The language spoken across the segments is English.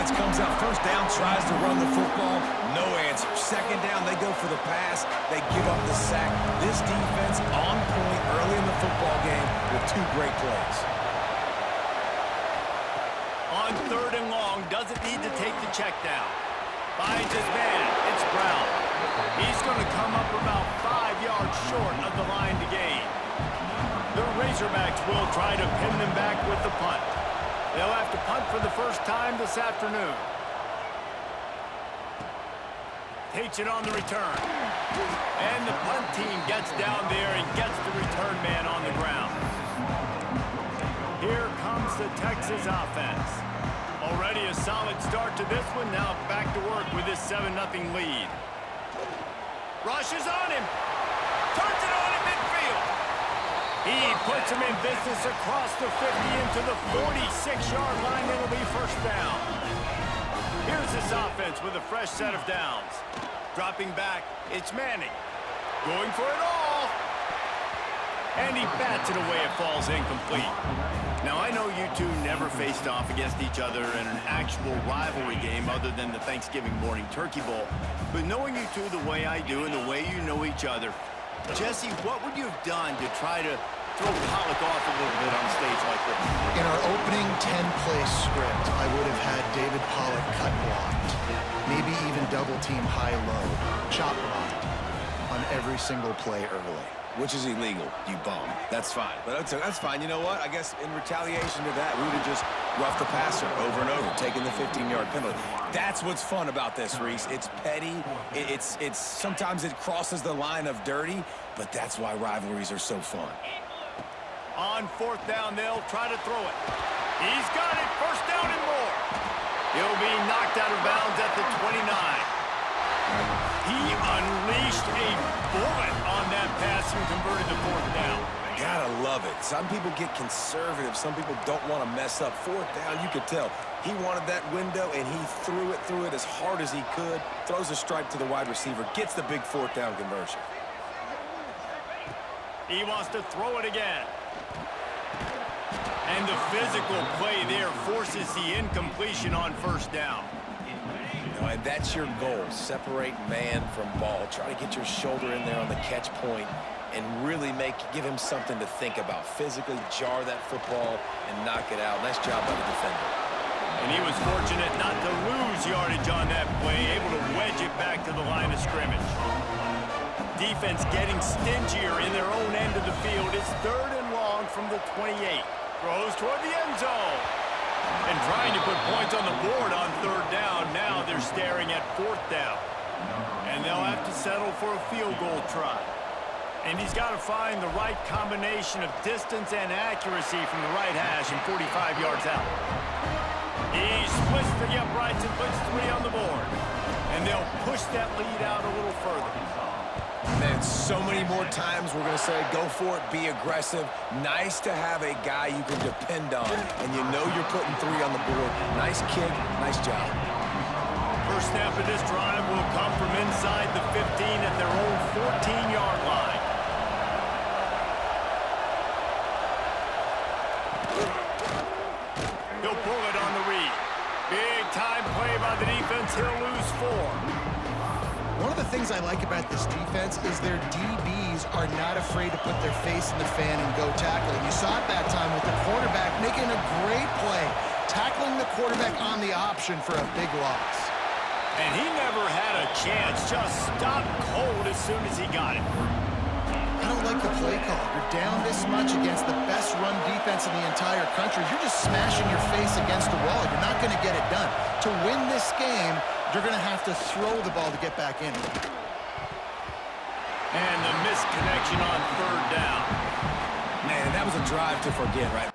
defense comes out first down, tries to run the football. No answer. Second down, they go for the pass. They give up the sack. This defense on point early in the football game with two great plays. On third and long, doesn't need to take the check down. Finds his man. It's Brown. He's going to come up about 5 yards short of the line to gain. The Razorbacks will try to pin them back with the punt. They'll have to punt for the first time this afternoon. Takes it on the return. And the punt team gets down there and gets the return man on the ground. Here comes the Texas offense. Already a solid start to this one. Now back to work with this 7-0 lead. Rushes on him. Turns it on in midfield. He puts him in business across the 50 into the 46-yard line. It'll be first down. Here's this offense with a fresh set of downs. Dropping back, it's Manning. Going for it all. And he bats it away. It falls incomplete. Now, I know you two never faced off against each other in an actual rivalry game other than the Thanksgiving morning turkey bowl. But knowing you two the way I do and the way you know each other, Jesse, what would you have done to try to throw Pollock off a little bit on a stage like this? In our opening 10-play script, I would have had David Pollock cut blocked, maybe even double-team high-low, chop blocked on every single play early. Which is illegal, you bum. That's fine. But that's fine. You know what? I guess in retaliation to that, we would have just roughed the passer over and over, taking the 15-yard penalty. That's what's fun about this, Reese. It's petty. It's sometimes it crosses the line of dirty, but that's why rivalries are so fun. On fourth down, they'll try to throw it. He's got it. First down and more. He'll be knocked out of bounds at the 29. He unleashed a bullet on that pass and converted the fourth down. Gotta love it. Some people get conservative. Some people don't want to mess up. Fourth down, you could tell. He wanted that window, and he threw it as hard as he could. Throws a strike to the wide receiver. Gets the big fourth down conversion. He wants to throw it again. And the physical play there forces the incompletion on first down. And that's your goal. Separate man from ball. Try to get your shoulder in there on the catch point and really give him something to think about. Physically jar that football and knock it out. Nice job by the defender. And he was fortunate not to lose yardage on that play, able to wedge it back to the line of scrimmage. Defense getting stingier in their own end of the field. It's third and long from the 28. Throws toward the end zone. And trying to put points on the board on third down. Now they're staring at fourth down. And they'll have to settle for a field goal try. And he's got to find the right combination of distance and accuracy from the right hash and 45 yards out. He splits the uprights and puts 3 on the board. And they'll push that lead out a little further. Man, so many more times we're going to say, go for it, be aggressive. Nice to have a guy you can depend on, and you know you're putting 3 on the board. Nice kick, nice job. First snap of this drive will come from inside the 15 at their own 14-yard line. He'll pull it on the read. Big time play by the defense. He'll lose 4. One of the things I like about this defense is their DBs are not afraid to put their face in the fan and go tackle. And you saw it that time with the quarterback making a great play, tackling the quarterback on the option for a big loss. And he never had a chance, just stopped cold as soon as he got it. I don't like the play call. You're down this much against the best run defense in the entire country. You're just smashing your face against the wall. You're not going to get it done. To win this game, you're going to have to throw the ball to get back in. And the misconnection on third down. Man, that was a drive to forget, right?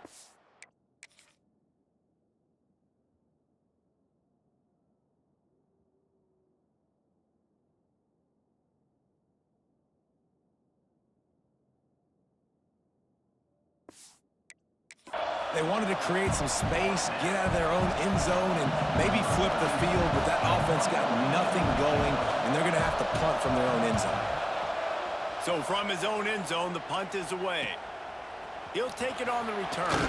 They wanted to create some space, get out of their own end zone, and maybe flip the field, but that offense got nothing going, and they're going to have to punt from their own end zone. So from his own end zone, the punt is away. He'll take it on the return.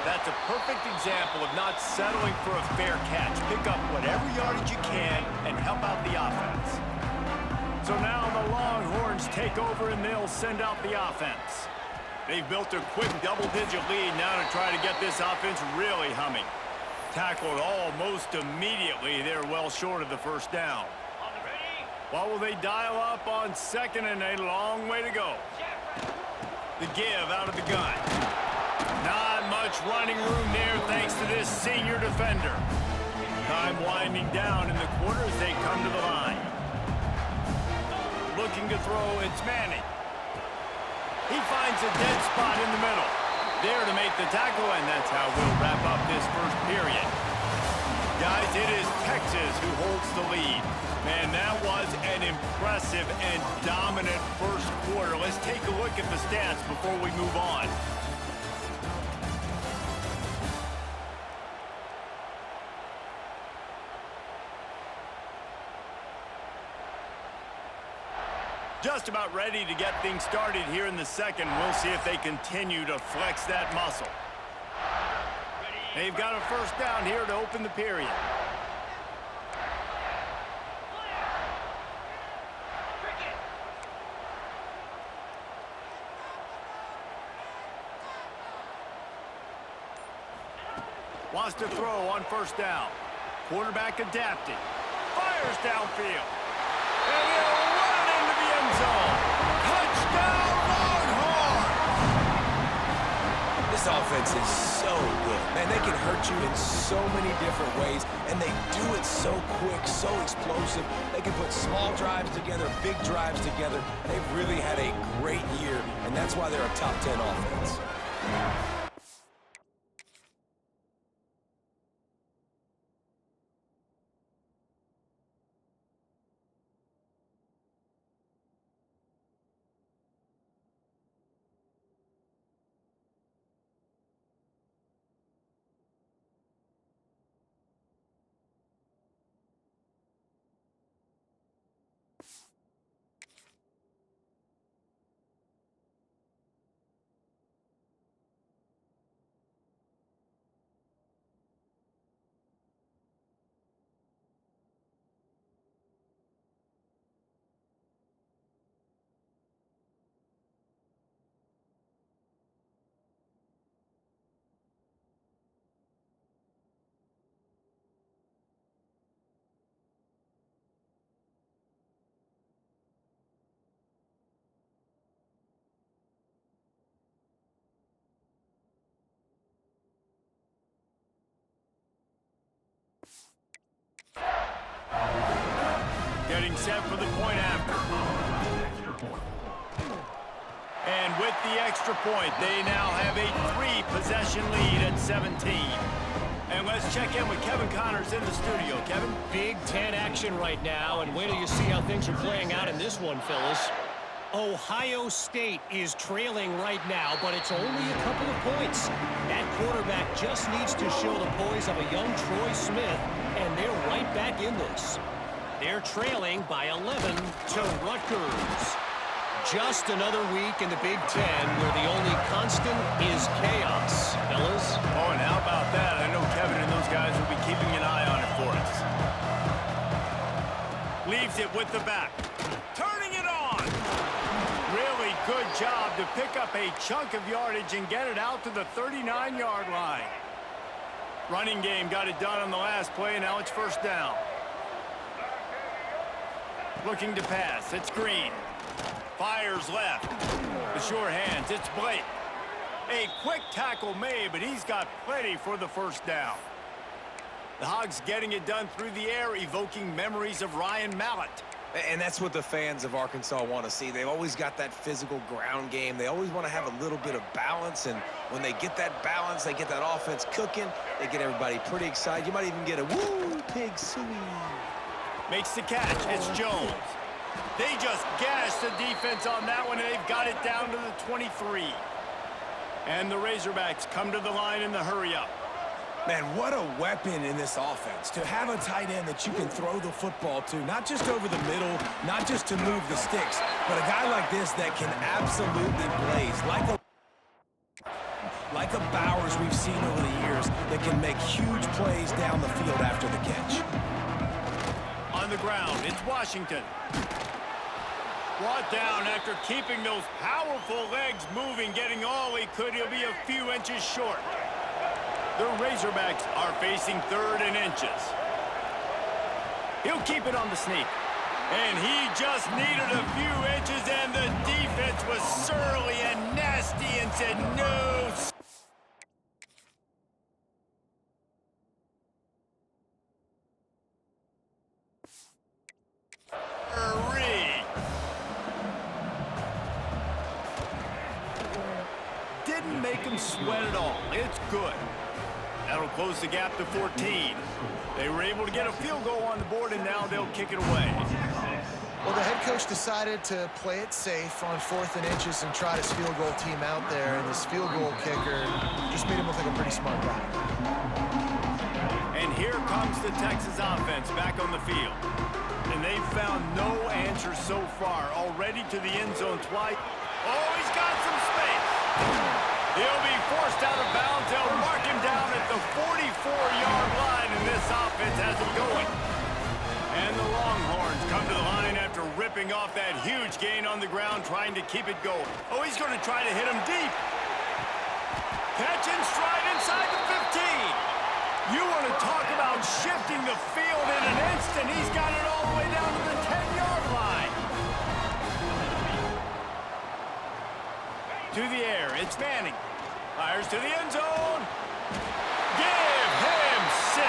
That's a perfect example of not settling for a fair catch. Pick up whatever yardage you can and help out the offense. So now the Longhorns take over and they'll send out the offense. They've built a quick double-digit lead now to try to get this offense really humming. Tackled almost immediately. They're well short of the first down. What will they dial up on second and a long way to go? The give out of the gun. Not much running room there thanks to this senior defender. Time winding down in the quarter as they come to the line. Looking to throw, it's Manning. He finds a dead spot in the middle. There to make the tackle, and that's how we'll wrap up this first period. Guys, it is Texas who holds the lead. Man, that was an impressive and dominant first quarter. Let's take a look at the stats before we move on. Just about ready to get things started here in the second. We'll see if they continue to flex that muscle. They've got a first down here to open the period. Wants to throw on first down. Quarterback adapting. Fires downfield. And he'll run into the end zone. Touchdown, Longhorns! This offense is so good. Man, they can hurt you in so many different ways, and they do it so quick, so explosive. They can put small drives together, big drives together. They've really had a great year, and that's why they're a top 10 offense. Getting set for the point after. And with the extra point, they now have a 3-possession lead at 17. And let's check in with Kevin Connors in the studio. Kevin? Big Ten action right now, and wait till you see how things are playing out in this one, fellas. Ohio State is trailing right now, but it's only a couple of points. That quarterback just needs to show the poise of a young Troy Smith, and they're right back in this. They're trailing by 11 to Rutgers. Just another week in the Big Ten where the only constant is chaos, fellas. Oh, and how about that? I know Kevin and those guys will be keeping an eye on it for us. Leaves it with the back. Turning it on. Really good job to pick up a chunk of yardage and get it out to the 39-yard line. Running game got it done on the last play. Now it's first down. Looking to pass. It's Green. Fires left. The sure hands. It's Blake. A quick tackle made, but he's got plenty for the first down. The Hogs getting it done through the air, evoking memories of Ryan Mallett. And that's what the fans of Arkansas want to see. They've always got that physical ground game. They always want to have a little bit of balance, and when they get that balance, they get that offense cooking, they get everybody pretty excited. You might even get a woo, pig suey. Makes the catch. It's Jones. They just gashed the defense on that one, and they've got it down to the 23. And the Razorbacks come to the line in the hurry-up. Man, what a weapon in this offense. To have a tight end that you can throw the football to, not just over the middle, not just to move the sticks, but a guy like this that can absolutely blaze. Like a Bowers we've seen over the years that can make huge plays down the field after the catch. On the ground, it's Washington. Brought down after keeping those powerful legs moving, getting all he could. He'll be a few inches short. The Razorbacks are facing 3rd and inches. He'll keep it on the sneak. And he just needed a few inches, and the defense was surly and nasty and said no. Didn't make him sweat at all. It's good. That'll close the gap to 14. They were able to get a field goal on the board, and now they'll kick it away. Well, the head coach decided to play it safe on 4th and inches and trot his field goal team out there, and this field goal kicker just made him look like a pretty smart guy. And here comes the Texas offense back on the field. And they've found no answer so far. Already to the end zone twice. Oh, he's got some space. He'll be forced out of bounds. They'll mark him down at the 44-yard line, and this offense has it going. And the Longhorns come to the line after ripping off that huge gain on the ground, trying to keep it going. Oh, he's going to try to hit him deep. Catch and stride inside the 15. You want to talk about shifting the field in an instant. He's got it all the way down to the 10-yard line. To the air, it's Manning. Fires to the end zone. Give him 6.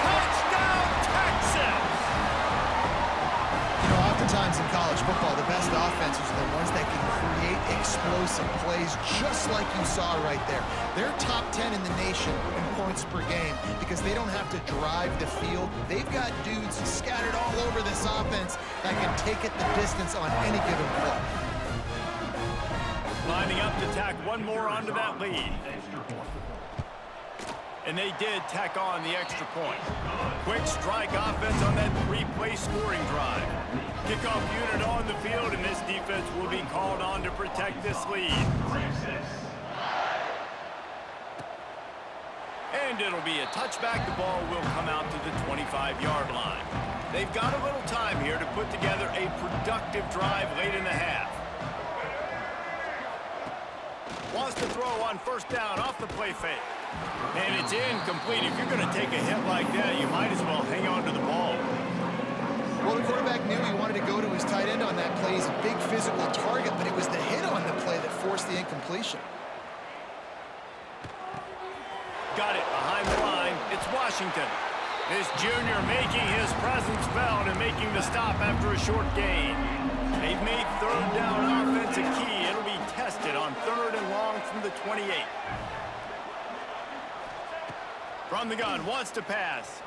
Touchdown, Texas! You know, oftentimes in college football, the best offenses are the ones that can create explosive plays, just like you saw right there. They're top 10 in the nation in points per game because they don't have to drive the field. They've got dudes scattered all over this offense that can take it the distance on any given play. Lining up to tack one more onto that lead. And they did tack on the extra point. Quick strike offense on that 3-play scoring drive. Kickoff unit on the field, and this defense will be called on to protect this lead. And it'll be a touchback. The ball will come out to the 25-yard line. They've got a little time here to put together a productive drive late in the half. Wants to throw on 1st down off the play fake. And it's incomplete. If you're going to take a hit like that, you might as well hang on to the ball. Well, the quarterback knew he wanted to go to his tight end on that play. He's a big physical target, but it was the hit on the play that forced the incompletion. Got it behind the line. It's Washington. This junior making his presence felt and making the stop after a short gain. They've made 3rd down offense a key. It'll be tested on 3rd and long from the 28. From the gun, wants to pass.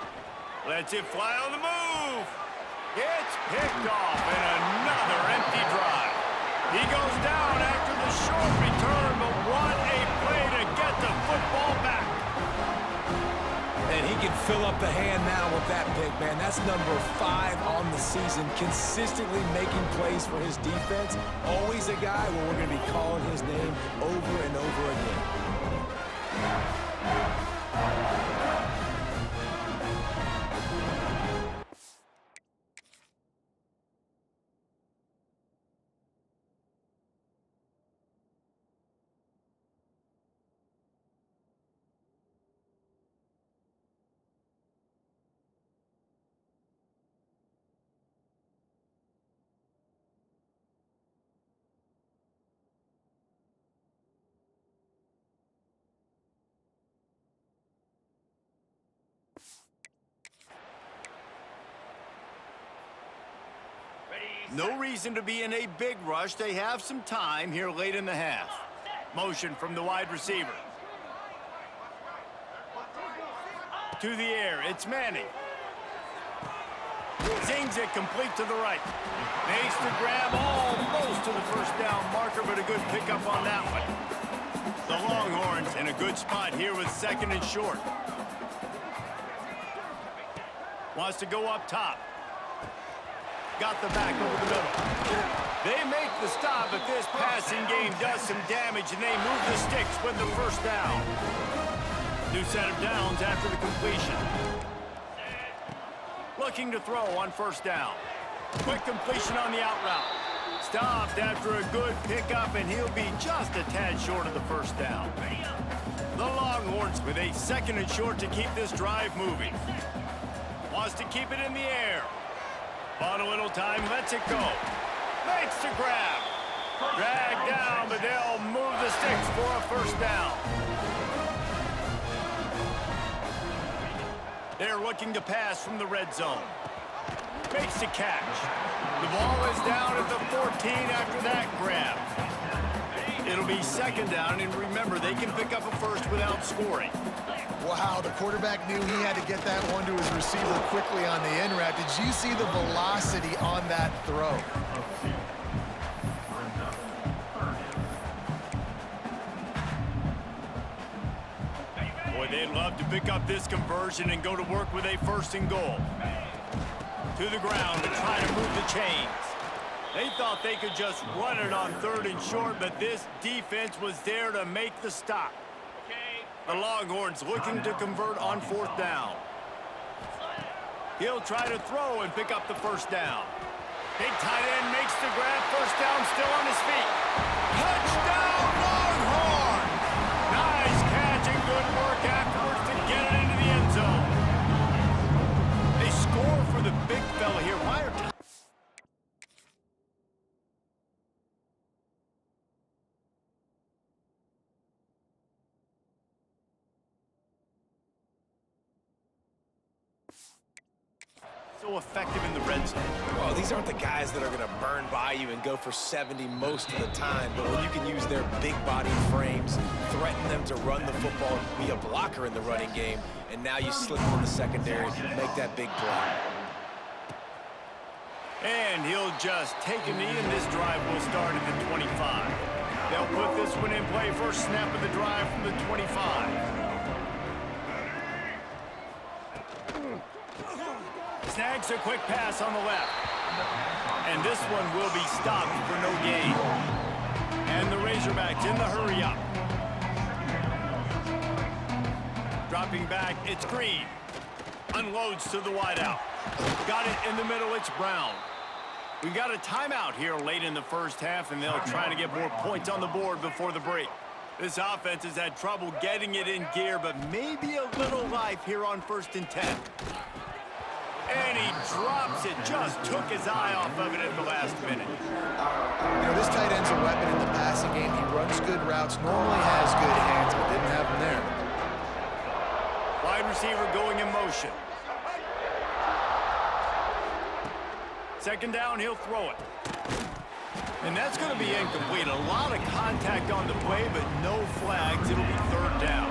Lets it fly on the move. It's picked off, and another empty drive. He goes down after the short return, but what a play to get the football back. And he can fill up the hand now with that pick, man. That's number 5 on the season, consistently making plays for his defense. Always a guy where we're going to be calling his name over and over again. No reason to be in a big rush. They have some time here late in the half. Motion from the wide receiver. To the air, it's Manning. Zings it complete to the right. Makes the grab almost to the 1st down marker, but a good pickup on that one. The Longhorns in a good spot here with 2nd and short. Wants to go up top. Got the back over the middle. They make the stop, but this passing game does some damage, and they move the sticks with the first down. New set of downs after the completion. Looking to throw on first down. Quick completion on the out route. Stopped after a good pickup, and he'll be just a tad short of the first down. The Longhorns with a 2nd and short to keep this drive moving. Wants to keep it in the air. Bought a little time, lets it go. Makes the grab. Dragged down, but they'll move the sticks for a first down. They're looking to pass from the red zone. Makes the catch. The ball is down at the 14 after that grab. It'll be 2nd down, and remember, they can pick up a first without scoring. Wow, the quarterback knew he had to get that one to his receiver quickly on the in route. Did you see the velocity on that throw? Boy, they'd love to pick up this conversion and go to work with a 1st and goal. To the ground to try to move the chains. They thought they could just run it on 3rd and short, but this defense was there to make the stop. The Longhorns looking to convert on 4th down. He'll try to throw and pick up the first down. Big tight end makes the grab. First down, still on his feet. Touchdown, Longhorns! Nice catch and good work afterwards to get it into the end zone. They score for the big fella here. Why are so effective in the red zone? Well, these aren't the guys that are going to burn by you and go for 70 most of the time, but when you can use their big body frames, threaten them to run the football, be a blocker in the running game, and now you slip them in the secondary, make that big play. And he'll just take a knee, and this drive will start at the 25. They'll put this one in play. First snap of the drive from the 25. Snags a quick pass on the left. And this one will be stopped for no gain. And the Razorbacks in the hurry up. Dropping back, it's Green. Unloads to the wideout. Got it in the middle, it's Brown. We got a timeout here late in the first half, and they'll try to get more points on the board before the break. This offense has had trouble getting it in gear, but maybe a little life here on 1st and 10. And he drops it, just took his eye off of it at the last minute. You know, this tight end's a weapon in the passing game. He runs good routes, normally has good hands, but didn't have them there. Wide receiver going in motion. 2nd down, he'll throw it. And that's going to be incomplete. A lot of contact on the play, but no flags. It'll be 3rd down.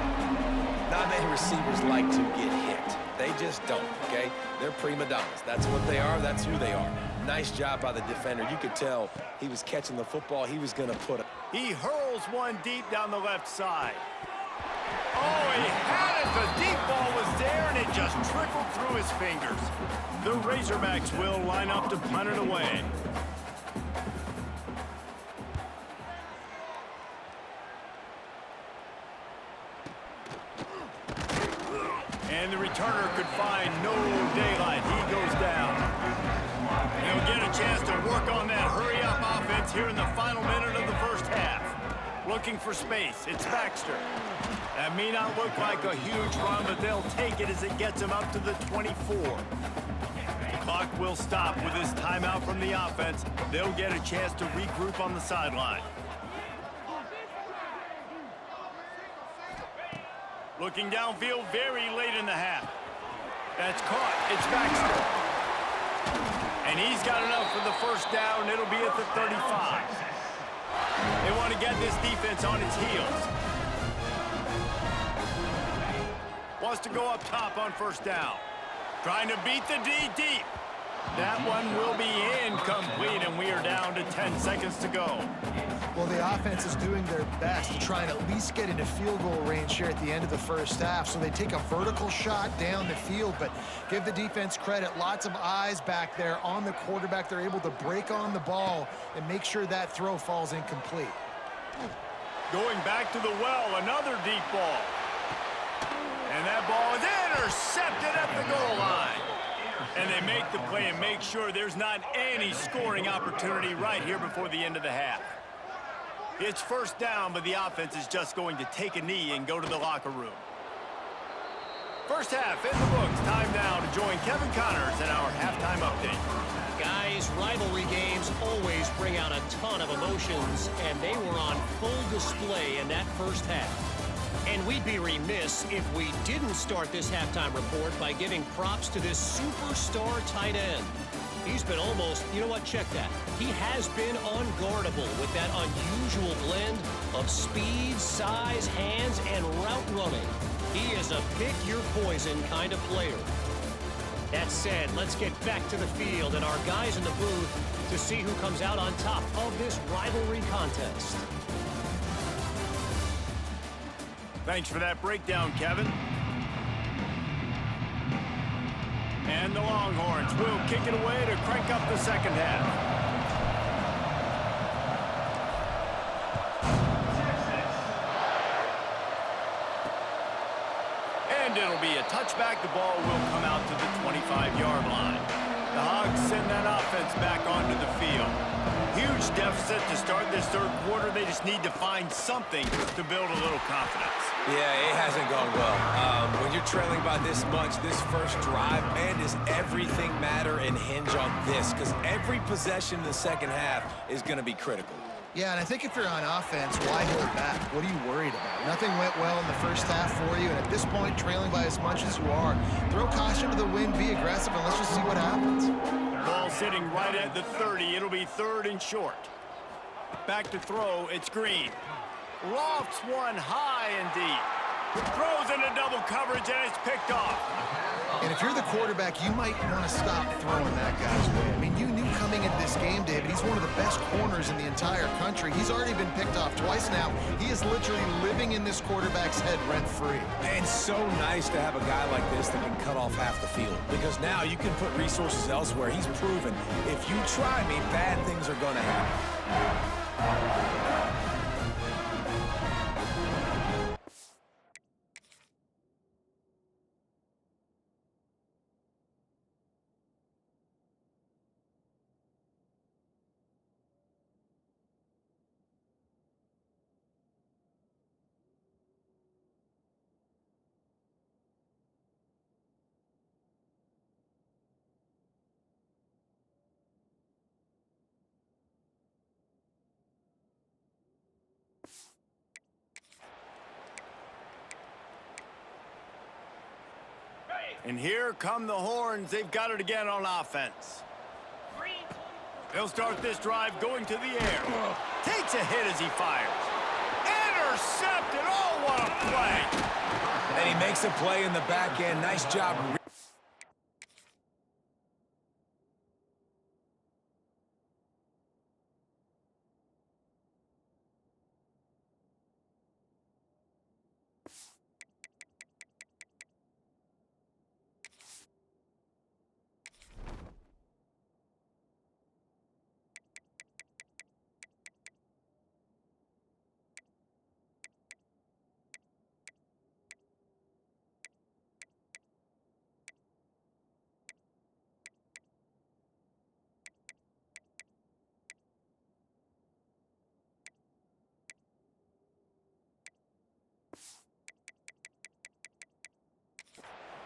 Not many receivers like to get hit. They just don't, okay? They're prima donnas. That's what they are. That's who they are. Nice job by the defender. You could tell he was catching the football. He was going to put it. He hurls one deep down the left side. Oh, he had it. The deep ball was there, and it just trickled through his fingers. The Razorbacks will line up to punt it away. And the returner could find no daylight. He goes down. He'll get a chance to work on that hurry-up offense here in the final minute of the first half. Looking for space. It's Baxter. That may not look like a huge run, but they'll take it as it gets him up to the 24. The clock will stop with this timeout from the offense. They'll get a chance to regroup on the sideline. Looking downfield very late in the half. That's caught. It's Baxter. And he's got enough for the first down. It'll be at the 35. They want to get this defense on its heels. Wants to go up top on first down. Trying to beat the D deep. That one will be incomplete, and we are down to 10 seconds to go. Well, the offense is doing their best to try and at least get into field goal range here at the end of the first half. So they take a vertical shot down the field, but give the defense credit. Lots of eyes back there on the quarterback. They're able to break on the ball and make sure that throw falls incomplete. Going back to the well, another deep ball. And that ball is intercepted at the goal line. And they make the play and make sure there's not any scoring opportunity right here before the end of the half. It's first down, but the offense is just going to take a knee and go to the locker room. First half in the books. Time now to join Kevin Connors in our halftime update. Guys, rivalry games always bring out a ton of emotions, and they were on full display in that first half. And we'd be remiss if we didn't start this halftime report by giving props to this superstar tight end. He's been almost, you know what, check that. He has been unguardable with that unusual blend of speed, size, hands, and route running. He is a pick-your-poison kind of player. That said, let's get back to the field and our guys in the booth to see who comes out on top of this rivalry contest. Thanks for that breakdown, Kevin. And the Longhorns will kick it away to crank up the second half. And it'll be a touchback. The ball will come out to the 25-yard line. The Hogs send that offense back onto the field. Huge deficit to start this third quarter. They just need to find something to build a little confidence. Yeah, it hasn't gone well. When you're trailing by this much, this first drive, man, does everything matter and hinge on this? Because every possession in the second half is going to be critical. Yeah, and I think if you're on offense, why hold back? What are you worried about? Nothing went well in the first half for you, and at this point, trailing by as much as you are, throw caution to the wind, be aggressive, and let's just see what happens. Ball sitting right at the 30. It'll be third and short. Back to throw. It's Green. Lofts one high and deep. Throws into double coverage, and it's picked off. And if you're the quarterback, you might want to stop throwing that guy's way. I mean, you knew coming into this game, David, he's one of the best corners in the entire country. He's already been picked off twice now. He is literally living in this quarterback's head rent-free. And so nice to have a guy like this that can cut off half the field. Because now you can put resources elsewhere. He's proven, if you try me, bad things are going to happen. And here come the Horns. They've got it again on offense. They'll start this drive going to the air. Takes a hit as he fires. Intercepted. Oh, what a play. And he makes a play in the back end. Nice job.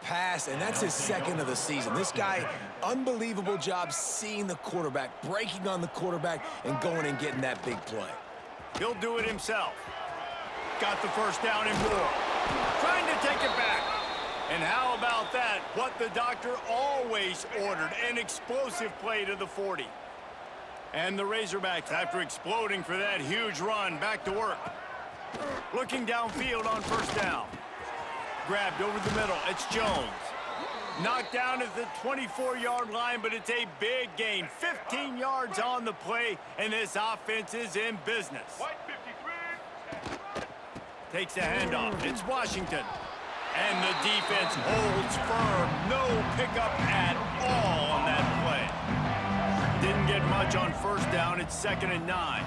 Pass, and that's his second of the season. This guy, unbelievable job seeing the quarterback, breaking on the quarterback, and going and getting that big play. He'll do it himself. Got the first down and more. Trying to take it back. And how about that? What the doctor always ordered, an explosive play to the 40. And the Razorbacks, after exploding for that huge run, back to work. Looking downfield on first down. Grabbed over the middle. It's Jones. Knocked down at the 24-yard line, but it's a big gain. 15 yards on the play, and this offense is in business. Takes a handoff. It's Washington. And the defense holds firm. No pickup at all on that play. Didn't get much on first down. It's 2nd and 9.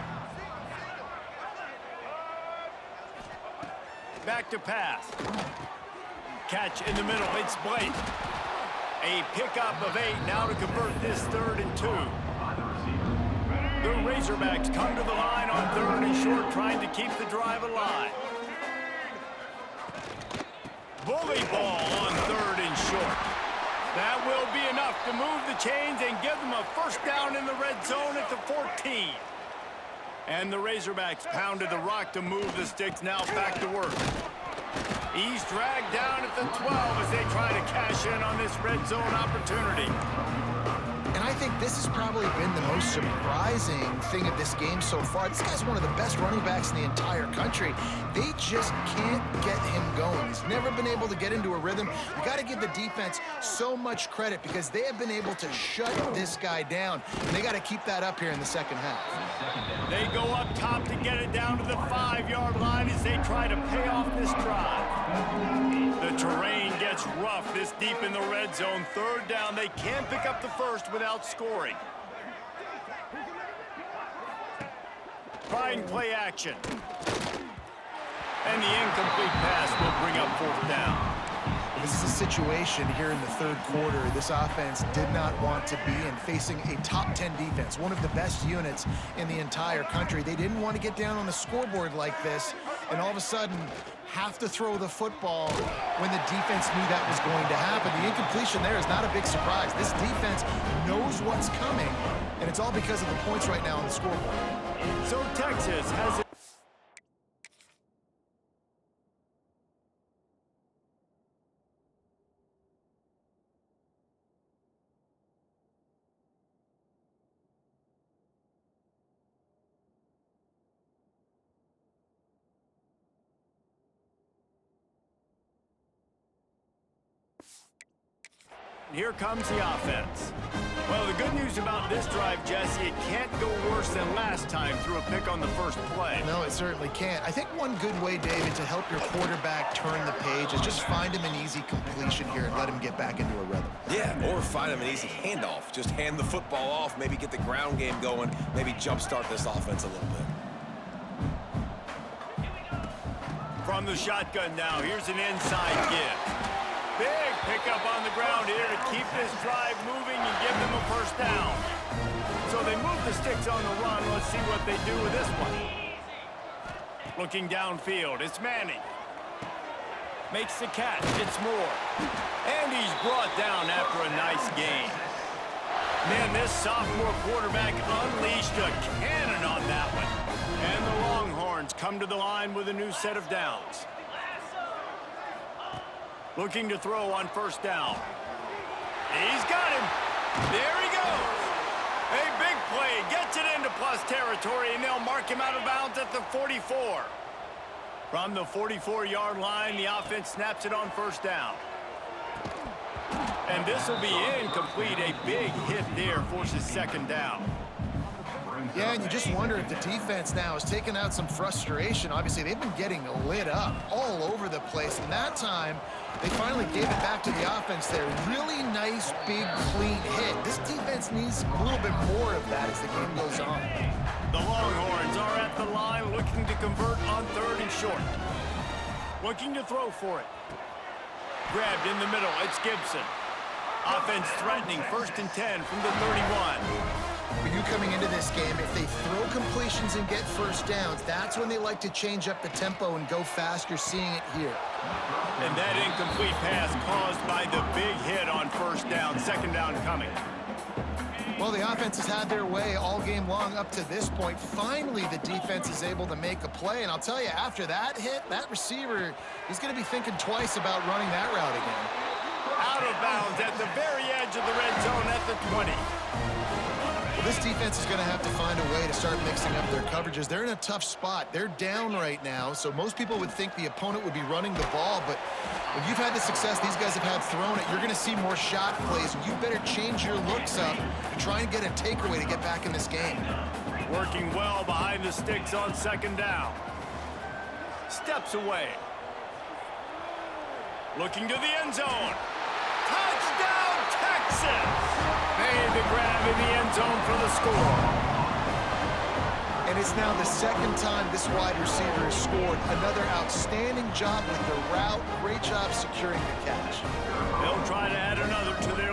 Back to pass. Catch in the middle. It's Blake. A pickup of 8 now to convert this 3rd and 2. The Razorbacks come to the line on 3rd and short, trying to keep the drive alive. Bully ball on 3rd and short. That will be enough to move the chains and give them a first down in the red zone at the 14. And the Razorbacks pounded the rock to move the sticks, now back to work. He's dragged down at the 12 as they try to cash in on this red zone opportunity. And I think this has probably been the most surprising thing of this game so far. This guy's one of the best running backs in the entire country. They just can't get him going. He's never been able to get into a rhythm. You got to give the defense so much credit because they have been able to shut this guy down. And they got to keep that up here in the second half. They go up top to get it down to the 5-yard line as they try to pay off this drive. The terrain gets rough this deep in the red zone. 3rd down. They can't pick up the first without scoring. Trying play action. And the incomplete pass will bring up 4th down. This is a situation here in the 3rd quarter. This offense did not want to be in, facing a top 10 defense, one of the best units in the entire country. They didn't want to get down on the scoreboard like this, and all of a sudden have to throw the football when the defense knew that was going to happen. The incompletion there is not a big surprise. This defense knows what's coming, and it's all because of the points right now on the scoreboard. So Texas has it. Here comes the offense. Well, the good news about this drive, Jesse, it can't go worse than last time through a pick on the first play. No, it certainly can't. I think one good way, David, to help your quarterback turn the page is just find him an easy completion here and let him get back into a rhythm. Yeah, or find him an easy handoff. Just hand the football off, maybe get the ground game going, maybe jumpstart this offense a little bit. From the shotgun now, here's an inside give. Big pickup on the ground here to keep this drive moving and give them a first down. So they move the sticks on the run. Let's see what they do with this one. Looking downfield, it's Manning. Makes the catch, it's Moore. And he's brought down after a nice gain. Man, this sophomore quarterback unleashed a cannon on that one. And the Longhorns come to the line with a new set of downs. Looking to throw on first down. He's got him. There he goes. A big play. Gets it into plus territory, and they'll mark him out of bounds at the 44. From the 44-yard line, the offense snaps it on first down. And this will be incomplete. A big hit there forces 2nd down. Yeah, and you just wonder if the defense now has taken out some frustration. Obviously, they've been getting lit up all over the place. And that time, they finally gave it back to the offense there. Really nice, big, clean hit. This defense needs a little bit more of that as the game goes on. The Longhorns are at the line looking to convert on 3rd and short. Looking to throw for it. Grabbed in the middle. It's Gibson. Offense threatening 1st and 10 from the 31. For you coming into this game, if they throw completions and get first downs, that's when they like to change up the tempo and go fast. You're seeing it here. And that incomplete pass caused by the big hit on first down. 2nd down coming. Well, the offense has had their way all game long up to this point. Finally, the defense is able to make a play. And I'll tell you, after that hit, that receiver, he's going to be thinking twice about running that route again. Out of bounds at the very edge of the red zone at the 20. Well, this defense is going to have to find a way to start mixing up their coverages. They're in a tough spot. They're down right now, so most people would think the opponent would be running the ball, but When you've had the success these guys have had throwing it, you're going to see more shot plays. You better change your looks up and try and get a takeaway to get back in this game. Working well behind the sticks on second down. Steps away. Looking to the end zone. Touchdown, Texas! Made the grab in the end zone for the score. And it's now the second time this wide receiver has scored. Another outstanding job with the route. Great job securing the catch. They'll try to add another to their